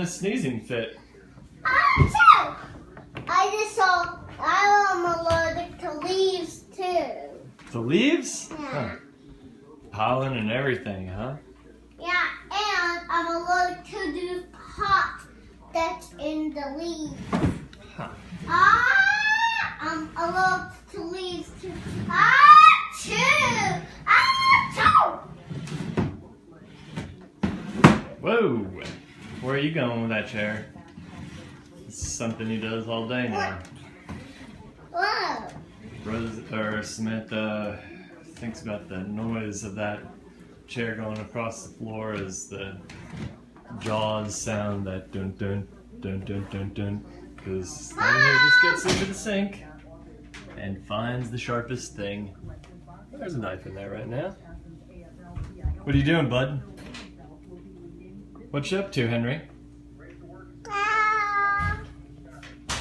a sneezing fit. Achoo! I'm allergic to leaves too. The leaves? Yeah. Huh. Pollen and everything, huh? Yeah, and I'm allergic to the pot that's in the leaves. Huh. I'm allergic to leaves too. Achoo! Achoo! Whoa! Where are you going with that chair? This is something he does all day now. Whoa! Samantha thinks about the noise of that chair going across the floor as the jaws sound that dun dun dun dun dun dun. Because then he just gets into the sink and finds the sharpest thing. There's a knife in there right now. What are you doing, bud? What you up to, Henry?